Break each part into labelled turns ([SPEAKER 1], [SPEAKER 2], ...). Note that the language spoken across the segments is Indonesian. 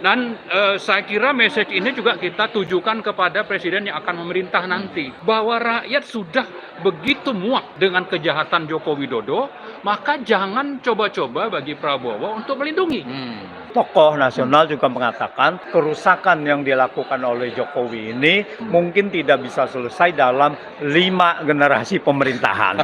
[SPEAKER 1] Dan saya kira message ini juga kita tujukan kepada presiden yang akan memerintah nanti, bahwa rakyat sudah begitu muak dengan kejahatan Joko Widodo, maka jangan coba-coba bagi Prabowo untuk melindungi.
[SPEAKER 2] Tokoh nasional juga mengatakan kerusakan yang dilakukan oleh Jokowi ini mungkin tidak bisa selesai dalam 5 generasi pemerintahan.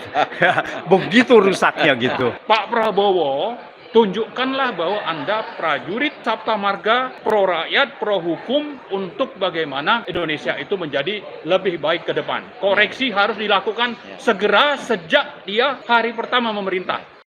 [SPEAKER 2] Begitu rusaknya gitu.
[SPEAKER 1] Pak Prabowo, tunjukkanlah bahwa Anda prajurit Sabta Marga, pro rakyat, pro hukum untuk bagaimana Indonesia itu menjadi lebih baik ke depan. Koreksi harus dilakukan segera sejak dia hari pertama memerintah.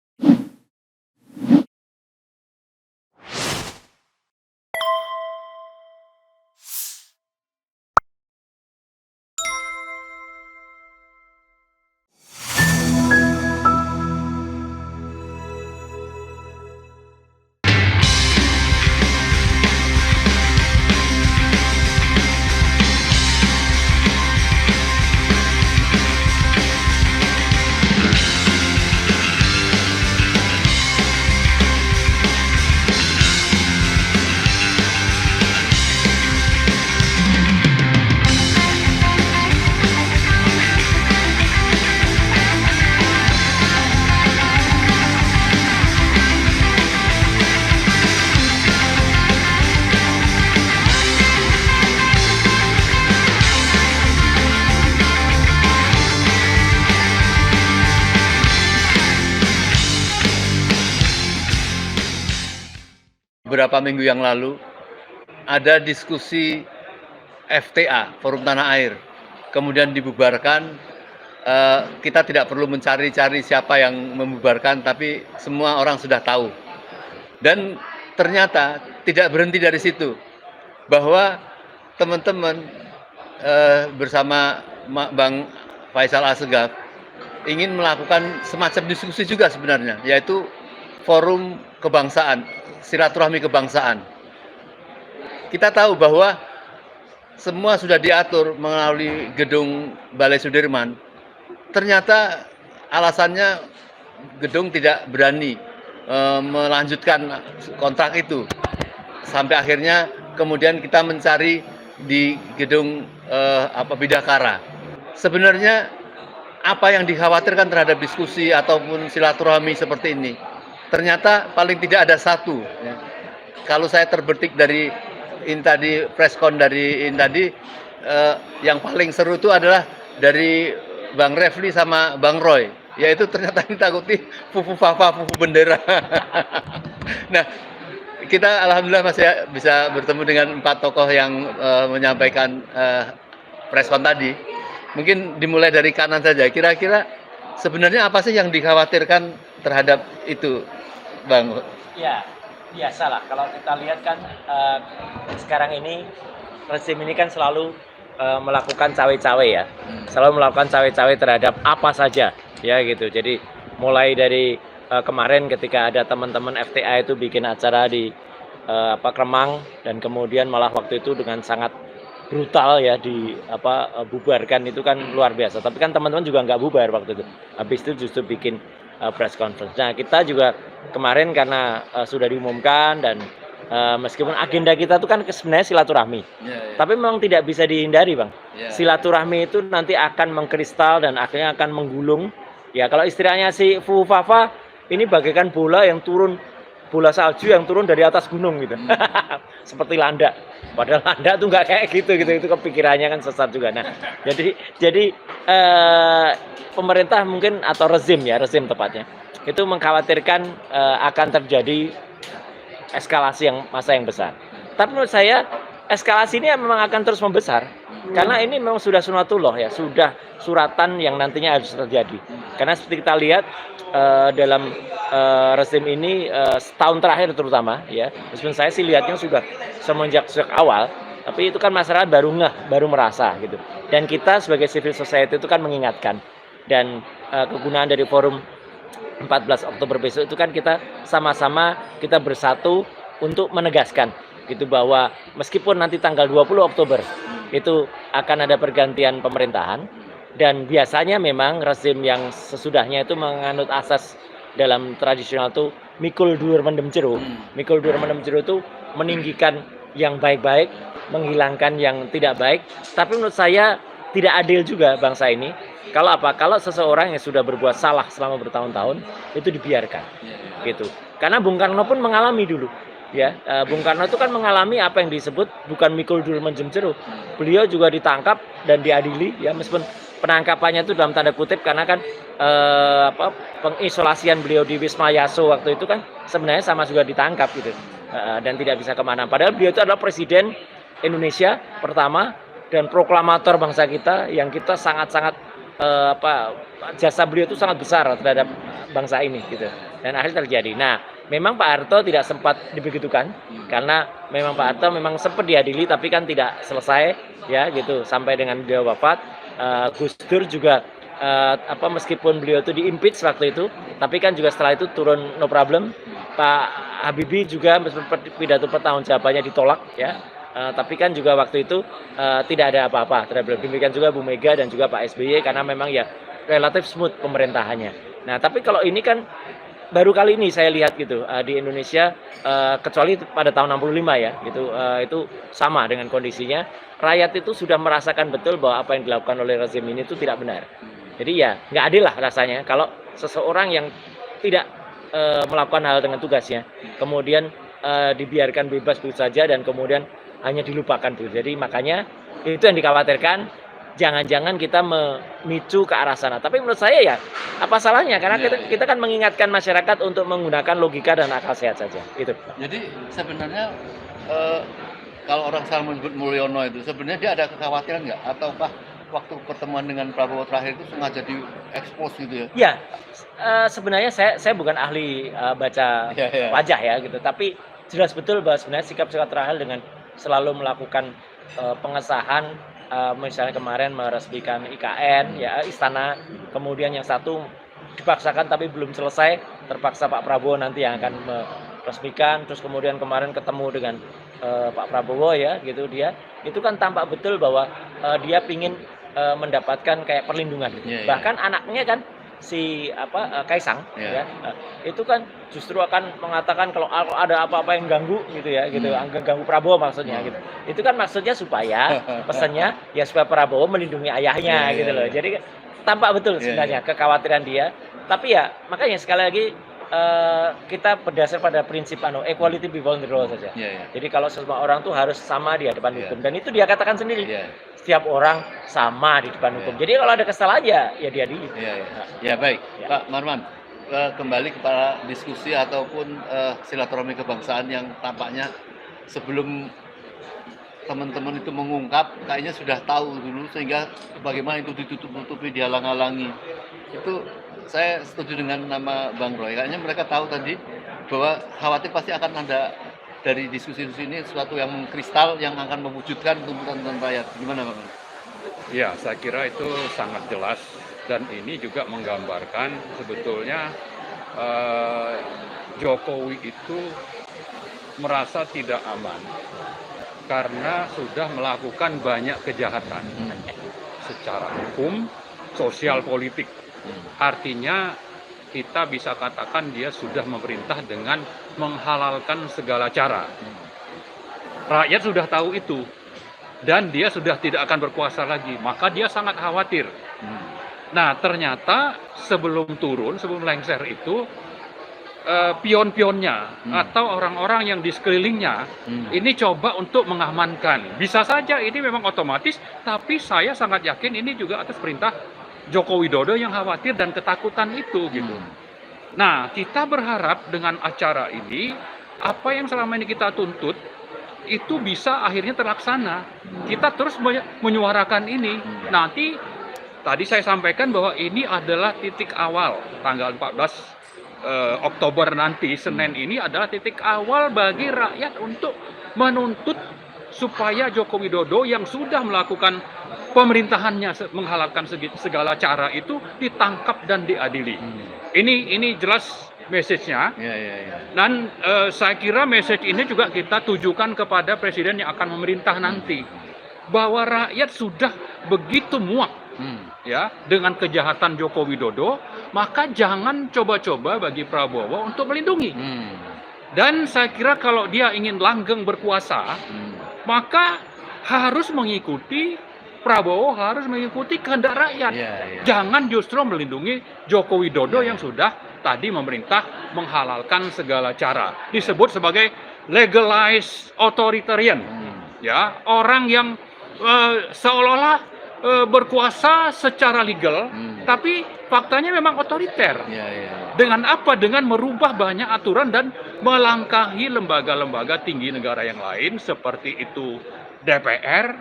[SPEAKER 3] Beberapa minggu yang lalu ada diskusi FTA, Forum Tanah Air, kemudian dibubarkan. Kita tidak perlu mencari-cari siapa yang membubarkan, tapi semua orang sudah tahu. Dan ternyata tidak berhenti dari situ, bahwa teman-teman bersama Bang Faisal Assegaf ingin melakukan semacam diskusi juga sebenarnya, yaitu forum kebangsaan, silaturahmi kebangsaan. Kita tahu bahwa semua sudah diatur melalui gedung Balai Sudirman. Ternyata alasannya gedung tidak berani melanjutkan kontrak itu. Sampai akhirnya kemudian kita mencari di gedung Bidakara. Sebenarnya apa yang dikhawatirkan terhadap diskusi ataupun silaturahmi seperti ini? Ternyata paling tidak ada satu. Ya. Kalau saya terbetik dari preskon dari tadi, yang paling seru itu adalah dari Bang Refli sama Bang Roy. Yaitu ternyata kita takuti fufu fafa, fufu bendera. Nah, kita alhamdulillah masih bisa bertemu dengan 4 tokoh yang menyampaikan preskon tadi. Mungkin dimulai dari kanan saja. Kira-kira sebenarnya apa sih yang dikhawatirkan terhadap itu, Bang?
[SPEAKER 4] Ya, biasalah. Kalau kita lihat kan sekarang ini rezim ini kan selalu melakukan cawe-cawe ya, selalu melakukan cawe-cawe terhadap apa saja ya gitu. Jadi mulai dari kemarin ketika ada teman-teman FTA itu bikin acara di Kemang, dan kemudian malah waktu itu dengan sangat brutal ya bubarkan, itu kan luar biasa. Tapi kan teman-teman juga nggak bubar waktu itu. Habis itu justru bikin press conference. Nah, kita juga kemarin karena sudah diumumkan, dan meskipun agenda kita itu kan sebenarnya silaturahmi, tapi memang tidak bisa dihindari, Bang. Silaturahmi itu nanti akan mengkristal dan akhirnya akan menggulung. Ya, kalau istilahnya si Fu Fafa ini bagaikan bola salju yang turun dari atas gunung gitu. Seperti landak. Padahal landak tuh nggak kayak gitu. Itu kepikirannya kan sesat juga. Nah, jadi pemerintah mungkin atau rezim tepatnya itu mengkhawatirkan akan terjadi eskalasi masa yang besar. Tapi menurut saya eskalasi ini memang akan terus membesar, karena ini memang sudah sunatullah ya, sudah suratan yang nantinya harus terjadi. Karena seperti kita lihat dalam rezim ini setahun terakhir terutama ya, meskipun saya sih lihatnya sudah semenjak awal, tapi itu kan masyarakat baru merasa gitu. Dan kita sebagai civil society itu kan mengingatkan, dan kegunaan dari forum 14 Oktober besok itu kan kita sama-sama kita bersatu untuk menegaskan gitu, bahwa meskipun nanti tanggal 20 Oktober itu akan ada pergantian pemerintahan, dan biasanya memang rezim yang sesudahnya itu menganut asas dalam tradisional itu mikul dur mendem jero. Mikul dur mendem jero itu meninggikan yang baik-baik, menghilangkan yang tidak baik. Tapi menurut saya tidak adil juga bangsa ini. Kalau apa? Kalau seseorang yang sudah berbuat salah selama bertahun-tahun itu dibiarkan, gitu. Karena Bung Karno pun mengalami dulu, ya. Bung Karno itu kan mengalami apa yang disebut bukan mikul dul menjem jeruk. Beliau juga ditangkap dan diadili, ya, meskipun penangkapannya itu dalam tanda kutip karena kan pengisolasian beliau di Wisma Yaso waktu itu kan sebenarnya sama juga ditangkap gitu, dan tidak bisa kemana. Padahal beliau itu adalah presiden Indonesia pertama dan proklamator bangsa kita yang kita sangat-sangat jasa beliau itu sangat besar terhadap bangsa ini gitu. Dan akhirnya terjadi. Nah, memang Pak Harto tidak sempat dibegitukan karena memang Pak Harto memang sempat diadili tapi kan tidak selesai, ya gitu, sampai dengan beliau wafat. Gus Dur juga meskipun beliau itu di-impeach waktu itu, tapi kan juga setelah itu turun no problem. Pak Habibie juga meskipun pidato pertanggungjawabannya ditolak, ya. Tapi kan juga waktu itu tidak ada apa-apa terhadap demikian juga Bu Mega dan juga Pak SBY karena memang ya relatif smooth pemerintahannya. Nah, tapi kalau ini kan baru kali ini saya lihat gitu di Indonesia, kecuali pada tahun 65 ya gitu, itu sama dengan kondisinya. Rakyat itu sudah merasakan betul bahwa apa yang dilakukan oleh rezim ini itu tidak benar. Jadi ya nggak adil lah rasanya kalau seseorang yang tidak melakukan hal dengan tugasnya kemudian dibiarkan bebas begitu saja dan kemudian hanya dilupakan tuh. Jadi makanya itu yang dikhawatirkan, jangan-jangan kita memicu ke arah sana. Tapi menurut saya ya apa salahnya, karena kita kan mengingatkan masyarakat untuk menggunakan logika dan akal sehat saja. Itu.
[SPEAKER 3] Jadi sebenarnya kalau orang selalu menyebut Mulyono itu sebenarnya dia ada kekhawatiran nggak? Ataukah waktu pertemuan dengan Prabowo terakhir itu sengaja diekspos gitu ya?
[SPEAKER 4] Ya, sebenarnya saya bukan ahli baca wajah ya gitu, tapi jelas betul bahwa sebenarnya sikap-sikap terakhir dengan selalu melakukan pengesahan, misalnya kemarin meresmikan IKN, ya Istana, kemudian yang satu dipaksakan tapi belum selesai, terpaksa Pak Prabowo nanti yang akan meresmikan, terus kemudian kemarin ketemu dengan Pak Prabowo ya gitu, dia itu kan tampak betul bahwa dia pingin mendapatkan kayak perlindungan, bahkan anaknya kan si Kaisang ya itu kan justru akan mengatakan kalau ada apa-apa yang ganggu gitu ya gitu, ganggu Prabowo maksudnya gitu. Itu kan maksudnya supaya pesannya ya supaya Prabowo melindungi ayahnya gitu loh. Jadi tampak betul sebenarnya kekhawatiran dia. Tapi ya makanya sekali lagi kita berdasar pada prinsip equality before the law saja. Jadi kalau semua orang tuh harus sama di hadapan hukum dan itu dia katakan sendiri. Setiap orang sama di depan hukum. Jadi kalau ada kesalahan ya diadili.
[SPEAKER 3] Ya baik, Pak Marwan, kembali kepada diskusi ataupun silaturahmi kebangsaan yang tampaknya sebelum teman-teman itu mengungkap kayaknya sudah tahu dulu sehingga bagaimana itu ditutup-tutupi, dihalang-halangi. Itu saya setuju dengan nama Bang Roy. Kayaknya mereka tahu tadi bahwa khawatir pasti akan ada dari diskusi-diskusi ini sesuatu yang mengkristal yang akan mewujudkan tuntutan rakyat. Gimana Pak?
[SPEAKER 1] Ya, saya kira itu sangat jelas dan ini juga menggambarkan sebetulnya Jokowi itu merasa tidak aman karena sudah melakukan banyak kejahatan secara hukum, sosial, politik. Artinya kita bisa katakan dia sudah memerintah dengan menghalalkan segala cara. Rakyat sudah tahu itu dan dia sudah tidak akan berkuasa lagi, maka dia sangat khawatir. Nah, ternyata sebelum lengser itu pion-pionnya atau orang-orang yang di sekelilingnya ini coba untuk mengamankan. Bisa saja ini memang otomatis, tapi saya sangat yakin ini juga atas perintah Joko Widodo yang khawatir dan ketakutan itu gitu. Nah, kita berharap dengan acara ini apa yang selama ini kita tuntut itu bisa akhirnya terlaksana. Kita terus menyuarakan ini. Nanti tadi saya sampaikan bahwa ini adalah titik awal tanggal 14 Oktober nanti, Senin ini adalah titik awal bagi rakyat untuk menuntut supaya Joko Widodo yang sudah melakukan pemerintahannya menghalalkan segala cara itu ditangkap dan diadili. Ini jelas message-nya. Dan saya kira message ini juga kita tujukan kepada presiden yang akan memerintah nanti, bahwa rakyat sudah begitu muak ya dengan kejahatan Joko Widodo, maka jangan coba-coba bagi Prabowo untuk melindungi. Dan saya kira kalau dia ingin langgeng berkuasa, maka harus mengikuti Prabowo, harus mengikuti kehendak rakyat. Jangan justru melindungi Joko Widodo yang sudah tadi memerintah menghalalkan segala cara. Disebut sebagai legalized authoritarian. Ya, orang yang seolah-olah berkuasa secara legal, tapi faktanya memang otoriter. Dengan apa? Dengan merubah banyak aturan dan melangkahi lembaga-lembaga tinggi negara yang lain seperti itu DPR,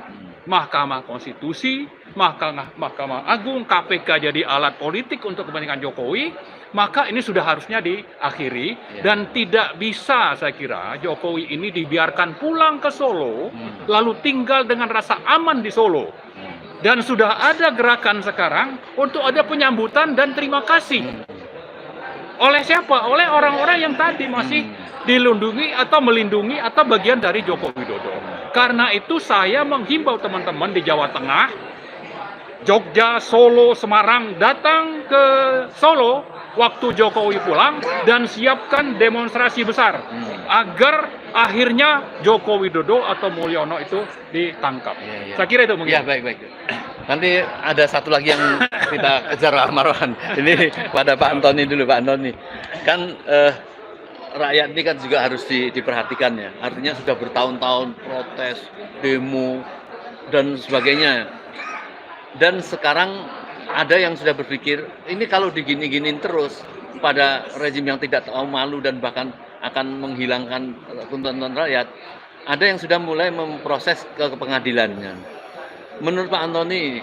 [SPEAKER 1] Mahkamah Konstitusi, Mahkamah Agung, KPK jadi alat politik untuk kepentingan Jokowi. Maka ini sudah harusnya diakhiri dan tidak bisa, saya kira Jokowi ini dibiarkan pulang ke Solo lalu tinggal dengan rasa aman di Solo. Dan sudah ada gerakan sekarang untuk ada penyambutan dan terima kasih. Oleh siapa? Oleh orang-orang yang tadi masih dilindungi atau melindungi atau bagian dari Joko Widodo. Karena itu saya menghimbau teman-teman di Jawa Tengah, Jogja, Solo, Semarang, datang ke Solo waktu Jokowi pulang dan siapkan demonstrasi besar agar akhirnya Joko Widodo atau Mulyono itu ditangkap. Saya kira itu mungkin.
[SPEAKER 3] Ya, baik. Nanti ada satu lagi yang kita kejar, Pak Marwan. Ini pada Pak Antoni dulu, Pak Antoni. Kan rakyat ini kan juga harus diperhatikan ya. Artinya sudah bertahun-tahun protes, demo, dan sebagainya. Dan sekarang ada yang sudah berpikir, ini kalau digini-giniin terus pada rezim yang tidak tahu malu dan bahkan akan menghilangkan tuntutan rakyat, ada yang sudah mulai memproses ke pengadilannya. Menurut Pak Antoni,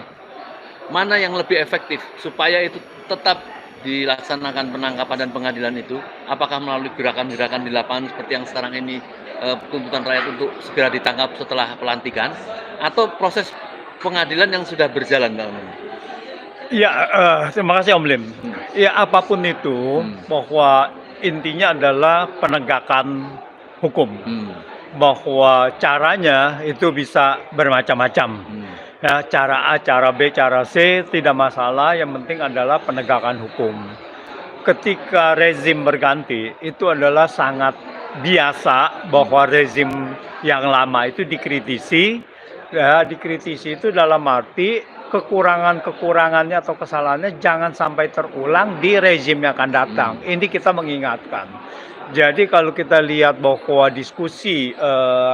[SPEAKER 3] mana yang lebih efektif supaya itu tetap dilaksanakan penangkapan dan pengadilan itu? Apakah melalui gerakan-gerakan di lapangan seperti yang sekarang ini, tuntutan rakyat untuk segera ditangkap setelah pelantikan, atau proses pengadilan yang sudah berjalan, Pak Antoni?
[SPEAKER 2] Ya, terima kasih Om Lim. Ya, apapun itu, bahwa intinya adalah penegakan hukum. Bahwa caranya itu bisa bermacam-macam. Ya, cara A, cara B, cara C tidak masalah, yang penting adalah penegakan hukum. Ketika rezim berganti, itu adalah sangat biasa bahwa rezim yang lama itu dikritisi. Ya, dikritisi itu dalam arti kekurangannya atau kesalahannya jangan sampai terulang di rezim yang akan datang. Ini kita mengingatkan. Jadi kalau kita lihat bahwa diskusi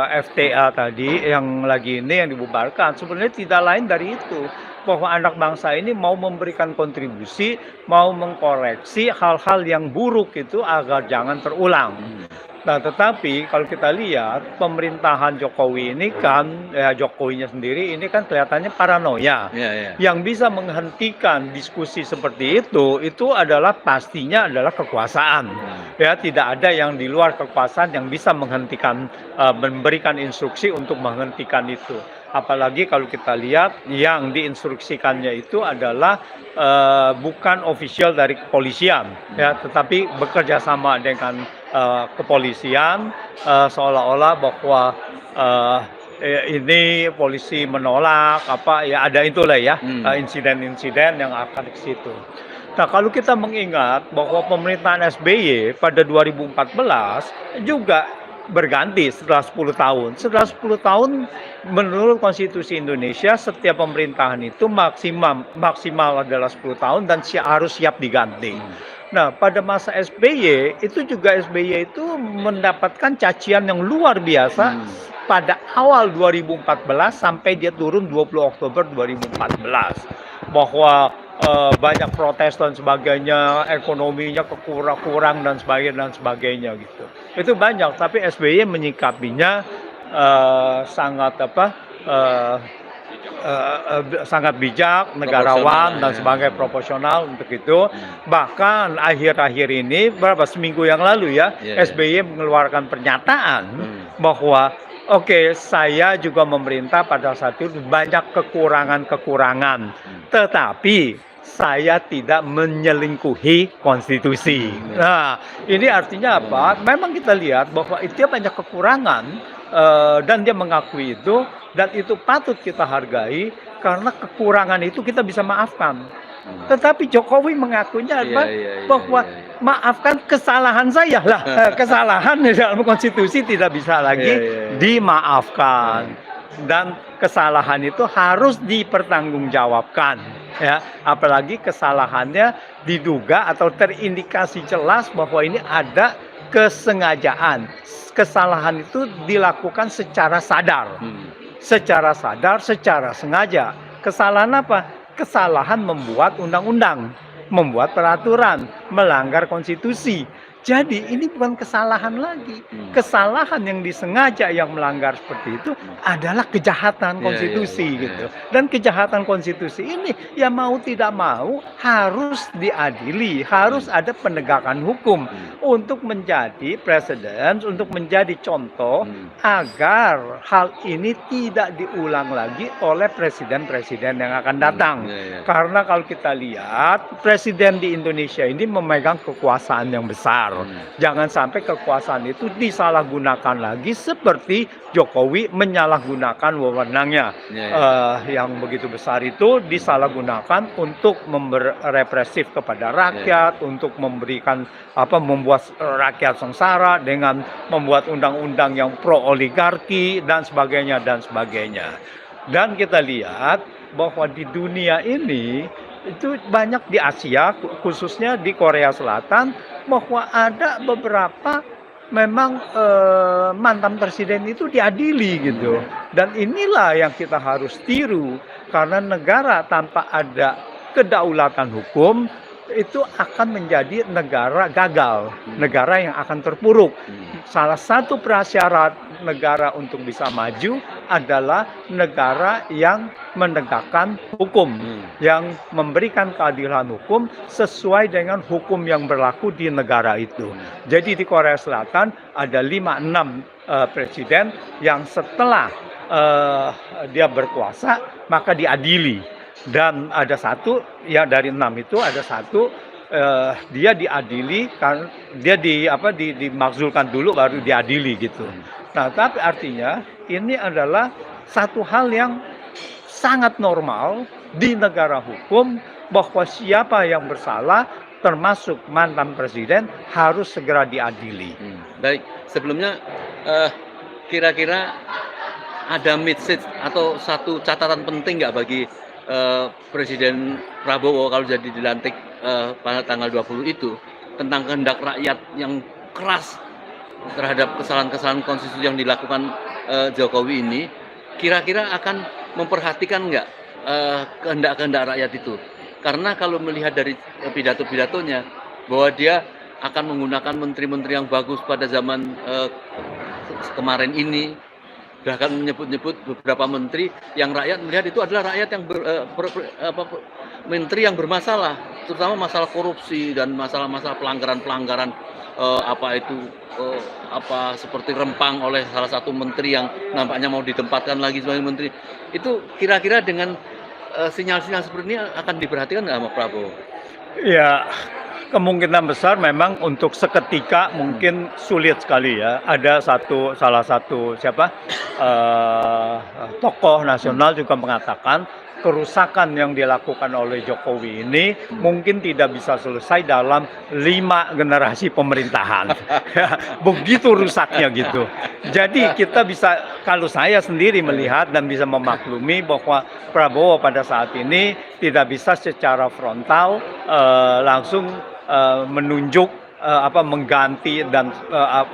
[SPEAKER 2] FTA tadi yang lagi ini yang dibubarkan, sebenarnya tidak lain dari itu, bahwa anak bangsa ini mau memberikan kontribusi, mau mengkoreksi hal-hal yang buruk itu agar jangan terulang. Nah, tetapi kalau kita lihat pemerintahan Jokowi ini kan, ya Jokowinya sendiri ini kan kelihatannya paranoia. Yang bisa menghentikan diskusi seperti itu adalah pastinya adalah kekuasaan. Ya, tidak ada yang di luar kekuasaan yang bisa menghentikan, memberikan instruksi untuk menghentikan itu. Apalagi kalau kita lihat yang diinstruksikannya itu adalah bukan official dari kepolisian, ya, tetapi bekerja sama dengan kepolisian, seolah-olah bahwa ini polisi menolak apa ya, ada itulah ya insiden-insiden yang akan ke situ. Nah, kalau kita mengingat bahwa pemerintahan SBY pada 2014 juga berganti setelah 10 tahun. Setelah 10 tahun menurut Konstitusi Indonesia setiap pemerintahan itu maksimal adalah 10 tahun dan harus siap diganti. Nah, pada masa SBY itu juga SBY itu mendapatkan cacian yang luar biasa pada awal 2014 sampai dia turun 20 Oktober 2014. Bahwa banyak protes dan sebagainya, ekonominya kurang dan sebagainya gitu. Itu banyak, tapi SBY menyikapinya sangat sangat bijak, negarawan dan sebagai proporsional untuk itu. Bahkan akhir-akhir ini seminggu yang lalu ya, SBY mengeluarkan pernyataan bahwa oke, saya juga memerintah pada saat itu banyak kekurangan, tetapi saya tidak menyelingkuhi konstitusi. Nah, ini artinya apa? Memang kita lihat bahwa dia banyak kekurangan dan dia mengakui itu, dan itu patut kita hargai karena kekurangan itu kita bisa maafkan. Tetapi Jokowi mengakunya
[SPEAKER 3] Iya,
[SPEAKER 2] apa?
[SPEAKER 3] iya, iya,
[SPEAKER 2] Bahwa
[SPEAKER 3] iya, iya.
[SPEAKER 2] maafkan kesalahan saya lah. Kesalahan di dalam konstitusi tidak bisa lagi
[SPEAKER 3] Iya, iya, iya.
[SPEAKER 2] dimaafkan. Dan kesalahan itu harus dipertanggungjawabkan, ya. Apalagi kesalahannya diduga atau terindikasi jelas bahwa ini ada kesengajaan. Kesalahan itu dilakukan secara sadar, secara sengaja. Kesalahan apa? Kesalahan membuat undang-undang, membuat peraturan, melanggar konstitusi. Jadi ini bukan kesalahan lagi. Kesalahan yang disengaja yang melanggar seperti itu adalah kejahatan
[SPEAKER 3] Iya,
[SPEAKER 2] konstitusi
[SPEAKER 3] iya, iya.
[SPEAKER 2] gitu. Dan kejahatan konstitusi ini ya mau tidak mau harus diadili, harus ada penegakan hukum untuk menjadi presiden, untuk menjadi contoh agar hal ini tidak diulang lagi oleh presiden-presiden yang akan datang.
[SPEAKER 3] Iya, iya.
[SPEAKER 2] Karena kalau kita lihat presiden di Indonesia ini memegang kekuasaan yang besar. Jangan sampai kekuasaan itu disalahgunakan lagi seperti Jokowi menyalahgunakan wewenangnya yang begitu besar itu disalahgunakan untuk represif kepada rakyat, untuk memberikan membuat rakyat sengsara dengan membuat undang-undang yang pro oligarki dan sebagainya dan sebagainya. Dan kita lihat bahwa di dunia ini itu banyak di Asia, khususnya di Korea Selatan, bahwa ada beberapa memang mantan presiden itu diadili gitu. Dan inilah yang kita harus tiru, karena negara tanpa ada kedaulatan hukum itu akan menjadi negara gagal, negara yang akan terpuruk. Salah satu prasyarat negara untuk bisa maju adalah negara yang menegakkan hukum, yang memberikan keadilan hukum sesuai dengan hukum yang berlaku di negara itu. Jadi di Korea Selatan ada 5-6 presiden yang setelah dia berkuasa maka diadili. Dan ada satu, ya dari 6 itu ada satu dia diadili karena dia dimakzulkan dulu baru diadili gitu. Nah, tapi artinya ini adalah satu hal yang sangat normal di negara hukum bahwa siapa yang bersalah termasuk mantan presiden harus segera diadili.
[SPEAKER 3] Baik, sebelumnya kira-kira ada message atau satu catatan penting nggak bagi Presiden Prabowo kalau jadi dilantik pada tanggal 20 itu tentang kehendak rakyat yang keras terhadap kesalahan-kesalahan konstitusi yang dilakukan Jokowi ini, kira-kira akan memperhatikan nggak kehendak-kehendak rakyat itu? Karena kalau melihat dari pidato-pidatonya bahwa dia akan menggunakan menteri-menteri yang bagus pada zaman kemarin ini, bahkan menyebut-nyebut beberapa menteri yang rakyat melihat itu adalah rakyat yang menteri yang bermasalah, terutama masalah korupsi dan masalah-masalah pelanggaran-pelanggaran seperti rempang oleh salah satu menteri yang nampaknya mau ditempatkan lagi sebagai menteri. Itu kira-kira dengan sinyal-sinyal seperti ini akan diperhatikan nggak sama Prabowo?
[SPEAKER 2] Ya, kemungkinan besar memang untuk seketika mungkin sulit sekali ya. Ada salah satu tokoh nasional juga mengatakan kerusakan yang dilakukan oleh Jokowi ini mungkin tidak bisa selesai dalam 5 generasi pemerintahan. Begitu rusaknya gitu. Jadi kita bisa, kalau saya sendiri melihat dan bisa memaklumi bahwa Prabowo pada saat ini tidak bisa secara frontal langsung menunjuk mengganti dan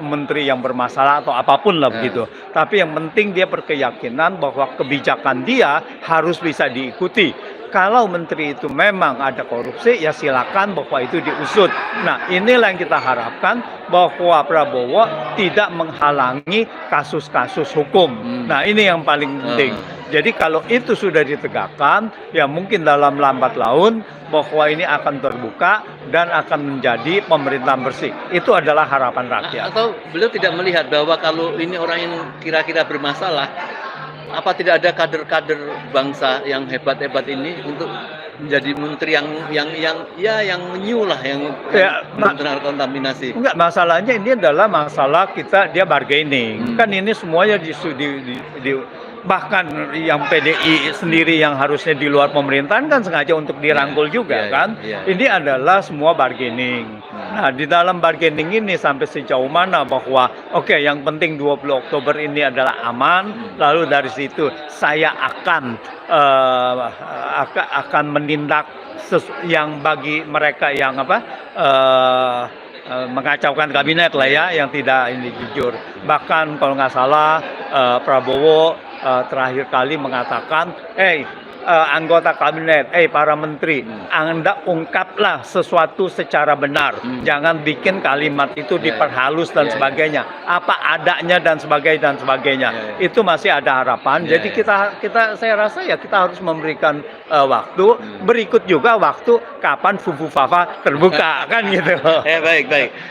[SPEAKER 2] menteri yang bermasalah atau apapun lah begitu. Tapi yang penting dia berkeyakinan bahwa kebijakan dia harus bisa diikuti. Kalau menteri itu memang ada korupsi, ya silakan bahwa itu diusut. Nah, inilah yang kita harapkan, bahwa Prabowo tidak menghalangi kasus-kasus hukum. Nah, ini yang paling penting. Jadi kalau itu sudah ditegakkan, ya mungkin dalam lambat laun bahwa ini akan terbuka dan akan menjadi pemerintahan bersih. Itu adalah harapan rakyat.
[SPEAKER 3] Atau beliau tidak melihat bahwa kalau ini orang yang kira-kira bermasalah, apa tidak ada kader-kader bangsa yang hebat-hebat ini untuk menjadi menteri yang new lah, yang terkontaminasi.
[SPEAKER 2] Enggak, masalahnya ini adalah masalah dia bargaining. Kan ini semuanya bahkan yang PDI sendiri yang harusnya di luar pemerintahan kan sengaja untuk dirangkul juga
[SPEAKER 3] Iya,
[SPEAKER 2] kan.
[SPEAKER 3] iya.
[SPEAKER 2] Ini adalah semua bargaining. Nah, di dalam bargaining ini sampai sejauh mana bahwa oke, yang penting 20 Oktober ini adalah aman, lalu dari situ saya akan menindak yang bagi mereka yang mengacaukan kabinet lah ya, yang tidak ini jujur. Bahkan kalau nggak salah Prabowo terakhir kali mengatakan, anggota kabinet, para menteri, Anda ungkaplah sesuatu secara benar, jangan bikin kalimat itu diperhalus dan sebagainya, apa adanya dan sebagainya. Itu masih ada harapan. Jadi saya rasa ya kita harus memberikan waktu, berikut juga waktu kapan Fufu Fafa terbuka kan gitu.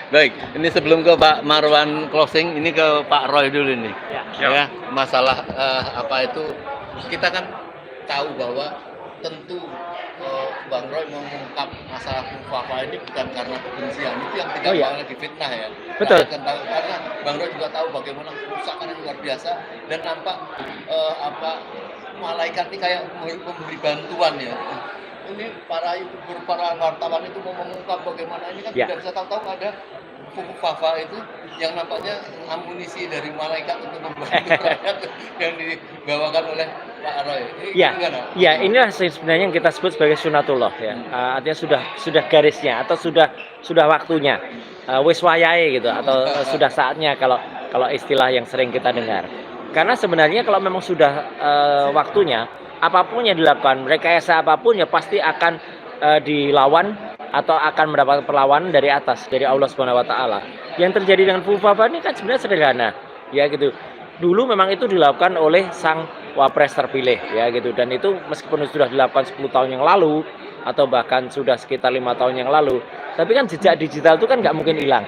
[SPEAKER 3] Baik. Ini sebelum ke Pak Marwan closing, ini ke Pak Roy dulu nih. Ya, masalah kita kan tahu bahwa tentu Bang Roy mengungkap masalah Fafa ini bukan karena kebencian, itu yang tidak lagi fitnah ya.
[SPEAKER 2] Betul.
[SPEAKER 3] Karena Bang Roy juga tahu bagaimana kerusakan yang luar biasa dan nampak malaikat ini kayak memberi bantuan ya. Ini para YouTuber, para wartawan itu mau mengungkap bagaimana ini kan tidak bisa tahu-tahu ada Fafa itu yang nampaknya amunisi dari malaikat untuk membantu rakyat yang dibawakan oleh Pak Roy. Ini gimana?
[SPEAKER 4] Ya, inilah sebenarnya yang kita sebut sebagai sunatullah ya. Artinya sudah garisnya atau sudah waktunya. Wis wayahe gitu atau sudah saatnya kalau istilah yang sering kita dengar. Karena sebenarnya kalau memang sudah waktunya, apapun yang dilakukan, rekayasa apapun ya pasti akan dilawan atau akan mendapat perlawanan dari atas, dari Allah Subhanahu wa taala. Yang terjadi dengan Fufu Fafa ini kan sebenarnya sederhana, ya gitu. Dulu memang itu dilakukan oleh sang wapres terpilih, ya gitu. Dan itu meskipun sudah dilakukan 10 tahun yang lalu atau bahkan sudah sekitar 5 tahun yang lalu, tapi kan jejak digital itu kan nggak mungkin hilang.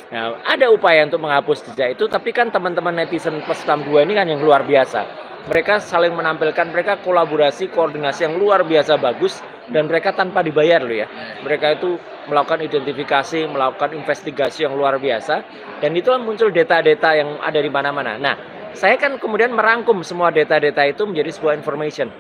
[SPEAKER 4] Nah, ada upaya untuk menghapus jejak itu, tapi kan teman-teman netizen plus 62 ini kan yang luar biasa. Mereka saling menampilkan, mereka kolaborasi, koordinasi yang luar biasa bagus, dan mereka tanpa dibayar loh ya. Mereka itu melakukan identifikasi, melakukan investigasi yang luar biasa, dan itulah muncul data-data yang ada di mana-mana. Nah, saya kan kemudian merangkum semua data-data itu menjadi sebuah information.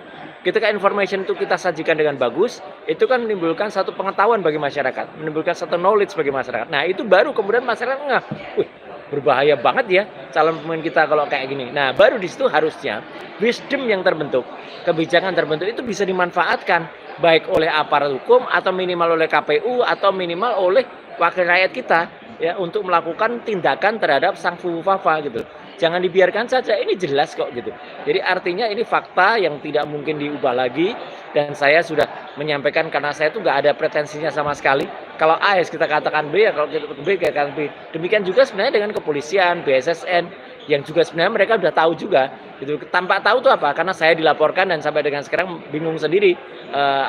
[SPEAKER 4] Ketika information itu kita sajikan dengan bagus, itu kan menimbulkan satu pengetahuan bagi masyarakat, menimbulkan satu knowledge bagi masyarakat. Nah, itu baru kemudian masyarakat nggak, wih, berbahaya banget ya calon pemimpin kita kalau kayak gini. Nah, baru di situ harusnya wisdom yang terbentuk, kebijakan terbentuk itu bisa dimanfaatkan baik oleh aparat hukum atau minimal oleh KPU atau minimal oleh wakil rakyat kita ya untuk melakukan tindakan terhadap sang Fufu Fafa gitu. Jangan dibiarkan saja, ini jelas kok gitu. Jadi artinya ini fakta yang tidak mungkin diubah lagi, dan saya sudah menyampaikan karena saya itu nggak ada pretensinya sama sekali. Kalau A ya kita katakan B, ya kalau B katakan B. Demikian juga sebenarnya dengan kepolisian, BSSN, yang juga sebenarnya mereka sudah tahu juga. Gitu. Tanpa tahu itu apa? Karena saya dilaporkan dan sampai dengan sekarang bingung sendiri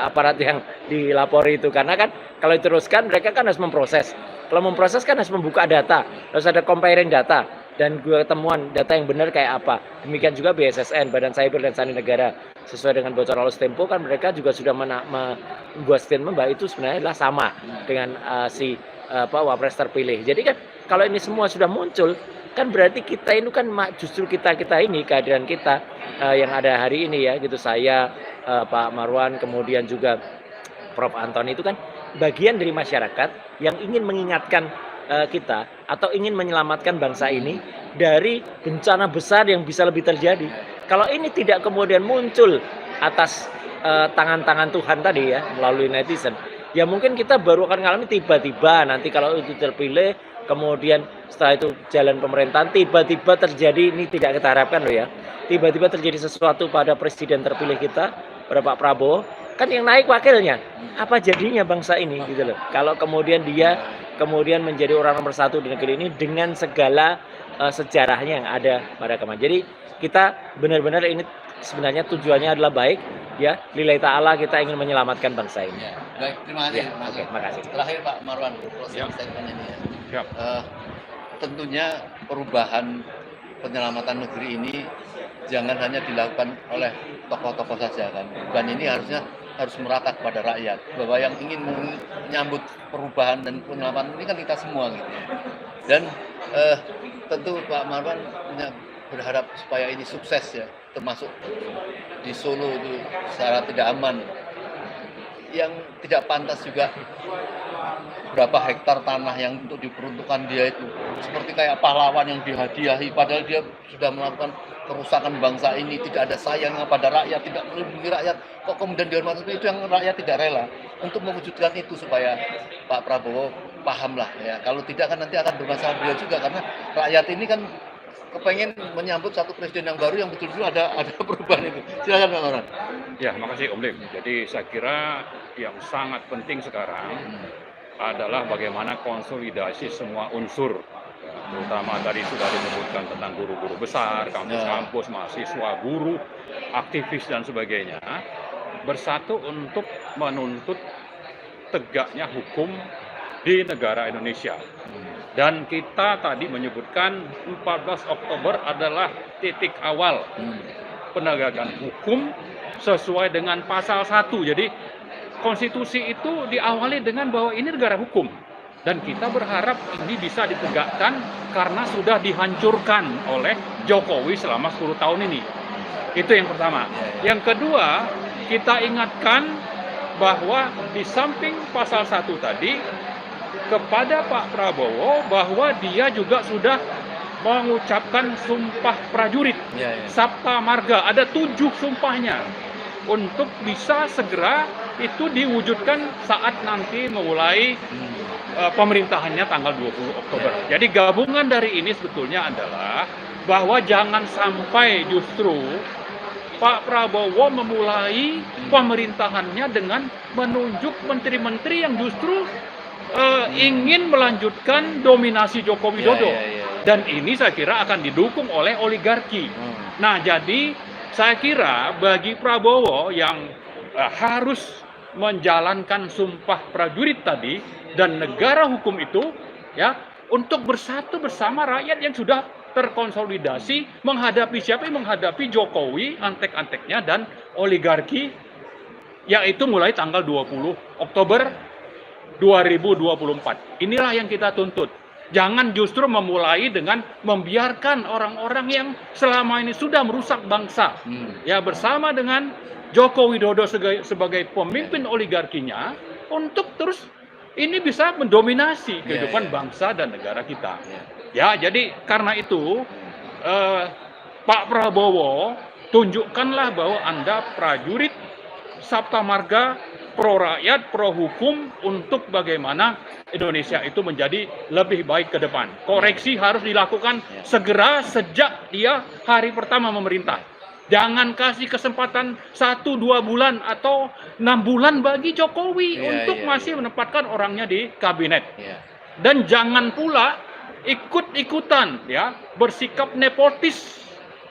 [SPEAKER 4] aparat yang dilapori itu. Karena kan kalau diteruskan mereka kan harus memproses. Kalau memproses kan harus membuka data, harus ada comparing data. Dan gue temuan data yang benar kayak apa. Demikian juga BSSN, Badan Cyber dan Sandi Negara. Sesuai dengan bocoran oleh Tempo kan mereka juga sudah membuat statement bahwa itu sebenarnya adalah sama dengan wapres terpilih. Jadi kan kalau ini semua sudah muncul, kan berarti kita ini kan justru kita ini kehadiran kita yang ada hari ini ya gitu, saya Pak Marwan kemudian juga Prof Antoni itu kan bagian dari masyarakat yang ingin mengingatkan kita atau ingin menyelamatkan bangsa ini dari bencana besar yang bisa lebih terjadi. Kalau ini tidak kemudian muncul atas tangan-tangan Tuhan tadi ya melalui netizen, ya mungkin kita baru akan mengalami tiba-tiba nanti kalau itu terpilih, kemudian setelah itu jalan pemerintahan tiba-tiba terjadi, ini tidak kita harapkan loh ya, tiba-tiba terjadi sesuatu pada presiden terpilih kita, pada Pak Prabowo, kan yang naik wakilnya, apa jadinya bangsa ini gitu loh. Kalau kemudian dia kemudian menjadi orang nomor satu di negeri ini dengan segala sejarahnya yang ada pada kemarin. Jadi kita benar-benar ini sebenarnya tujuannya adalah baik ya, lillahi ta'ala kita ingin menyelamatkan bangsa ini.
[SPEAKER 3] Ya, baik, terima kasih.
[SPEAKER 4] Ya, oke, makasih.
[SPEAKER 3] Terakhir Pak Marwan, closing statement ini ya. Tentunya perubahan penyelamatan negeri ini jangan hanya dilakukan oleh tokoh-tokoh saja kan. Dan ini harus merata kepada rakyat, bahwa yang ingin menyambut perubahan dan penyelamatan ini kan kita semua gitu. Dan tentu Pak Marwan punya berharap supaya ini sukses ya, termasuk di Solo itu secara tidak aman. Yang tidak pantas juga berapa hektar tanah yang untuk diperuntukkan dia itu seperti kayak pahlawan yang dihadiahi, padahal dia sudah melakukan kerusakan bangsa ini, tidak ada sayangnya pada rakyat, tidak melindungi rakyat, kok kemudian dihormati. Itu yang rakyat tidak rela untuk mewujudkan itu, supaya Pak Prabowo paham lah ya. Kalau tidak kan nanti akan bermasalah beliau juga, karena rakyat ini kan kepengen menyambut satu presiden yang baru yang betul-betul ada perubahan itu. Silakan Pak Orhan.
[SPEAKER 1] Ya, makasih Om Lim. Jadi saya kira yang sangat penting sekarang adalah bagaimana konsolidasi semua unsur, ya, terutama tadi sudah disebutkan tentang guru-guru besar, kampus-kampus, mahasiswa, guru, aktivis dan sebagainya, bersatu untuk menuntut tegaknya hukum di negara Indonesia. Dan kita tadi menyebutkan 14 Oktober adalah titik awal penegakan hukum sesuai dengan pasal 1. Jadi konstitusi itu diawali dengan bahwa ini negara hukum. Dan kita berharap ini bisa ditegakkan karena sudah dihancurkan oleh Jokowi selama 10 tahun ini. Itu yang pertama. Yang kedua, kita ingatkan bahwa di samping pasal 1 tadi, kepada Pak Prabowo bahwa dia juga sudah mengucapkan sumpah prajurit, Sabta Marga, ada 7 sumpahnya, untuk bisa segera itu diwujudkan saat nanti memulai pemerintahannya tanggal 20 Oktober. Jadi gabungan dari ini sebetulnya adalah bahwa jangan sampai justru Pak Prabowo memulai pemerintahannya dengan menunjuk menteri-menteri yang justru ingin melanjutkan dominasi Joko Widodo. Dan ini saya kira akan didukung oleh oligarki. Nah, jadi saya kira bagi Prabowo yang harus menjalankan sumpah prajurit tadi dan negara hukum itu, ya, untuk bersatu bersama rakyat yang sudah terkonsolidasi menghadapi siapa? Menghadapi Jokowi, antek-anteknya dan oligarki, yaitu mulai tanggal 20 Oktober 2024. Inilah yang kita tuntut. Jangan justru memulai dengan membiarkan orang-orang yang selama ini sudah merusak bangsa, ya, bersama dengan Joko Widodo sebagai pemimpin oligarkinya, untuk terus ini bisa mendominasi kehidupan bangsa dan negara kita. Ya, jadi karena itu Pak Prabowo, tunjukkanlah bahwa Anda prajurit Sabta Marga, pro rakyat, pro hukum, untuk bagaimana Indonesia itu menjadi lebih baik ke depan. Koreksi harus dilakukan segera sejak dia hari pertama memerintah. Jangan kasih kesempatan 1-2 bulan atau 6 bulan bagi Jokowi untuk masih menempatkan orangnya di kabinet. Dan jangan pula ikut-ikutan, ya, bersikap nepotis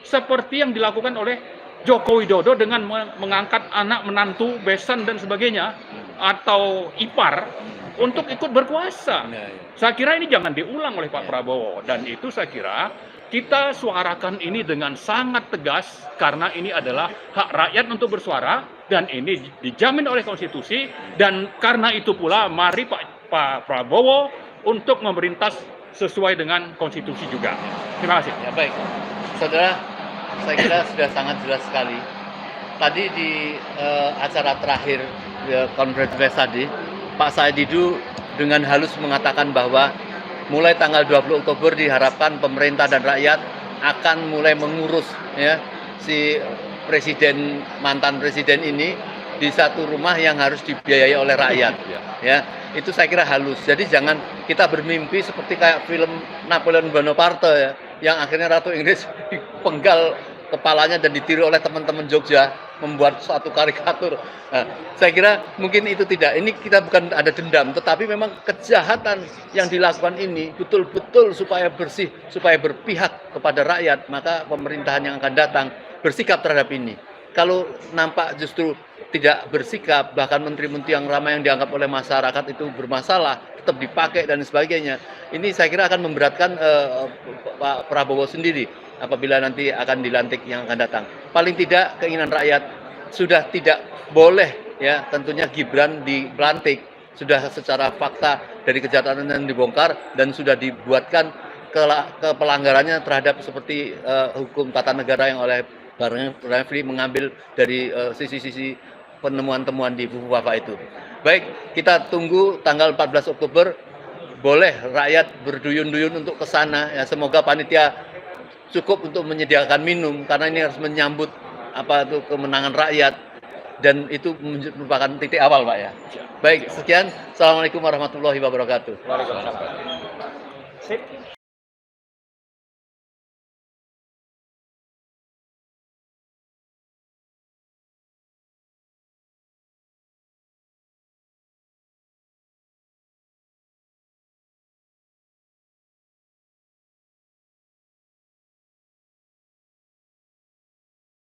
[SPEAKER 1] seperti yang dilakukan oleh Joko Widodo dengan mengangkat anak menantu, besan dan sebagainya, atau ipar untuk ikut berkuasa. Saya kira ini jangan diulang oleh Pak Prabowo, dan itu saya kira kita suarakan ini dengan sangat tegas karena ini adalah hak rakyat untuk bersuara dan ini dijamin oleh konstitusi. Dan karena itu pula mari Pak Prabowo untuk memerintah sesuai dengan konstitusi juga. Terima kasih.
[SPEAKER 3] Ya, baik, saudara, saya kira sudah sangat jelas sekali. Tadi di acara terakhir konferensi pers tadi, Pak Said Didu dengan halus mengatakan bahwa mulai tanggal 20 Oktober diharapkan pemerintah dan rakyat akan mulai mengurus, ya, si presiden, mantan presiden ini di satu rumah yang harus dibiayai oleh rakyat. Ya, itu saya kira halus. Jadi jangan kita bermimpi seperti kayak film Napoleon Bonaparte, ya, yang akhirnya Ratu Inggris dipenggal kepalanya dan ditiru oleh teman-teman Jogja membuat suatu karikatur. Nah, saya kira mungkin itu tidak. Ini kita bukan ada dendam, tetapi memang kejahatan yang dilakukan ini betul-betul supaya bersih, supaya berpihak kepada rakyat, maka pemerintahan yang akan datang bersikap terhadap ini. Kalau nampak justru tidak bersikap, bahkan menteri-menteri yang ramai yang dianggap oleh masyarakat itu bermasalah, tetap dipakai dan sebagainya, ini saya kira akan memberatkan Pak Prabowo sendiri apabila nanti akan dilantik yang akan datang. Paling tidak keinginan rakyat sudah tidak boleh, ya, tentunya Gibran dilantik, sudah secara fakta dari kejahatan yang dibongkar dan sudah dibuatkan kepelanggarannya terhadap seperti hukum tata negara yang oleh Bang Refli mengambil dari sisi-sisi penemuan-temuan di Fufuafa itu. Baik, kita tunggu tanggal 14 Oktober. Boleh rakyat berduyun-duyun untuk ke sana. Ya, semoga panitia cukup untuk menyediakan minum karena ini harus menyambut kemenangan rakyat dan itu merupakan titik awal, Pak ya. Baik, sekian. Assalamualaikum warahmatullahi wabarakatuh.
[SPEAKER 4] Waalaikumsalam. Sip.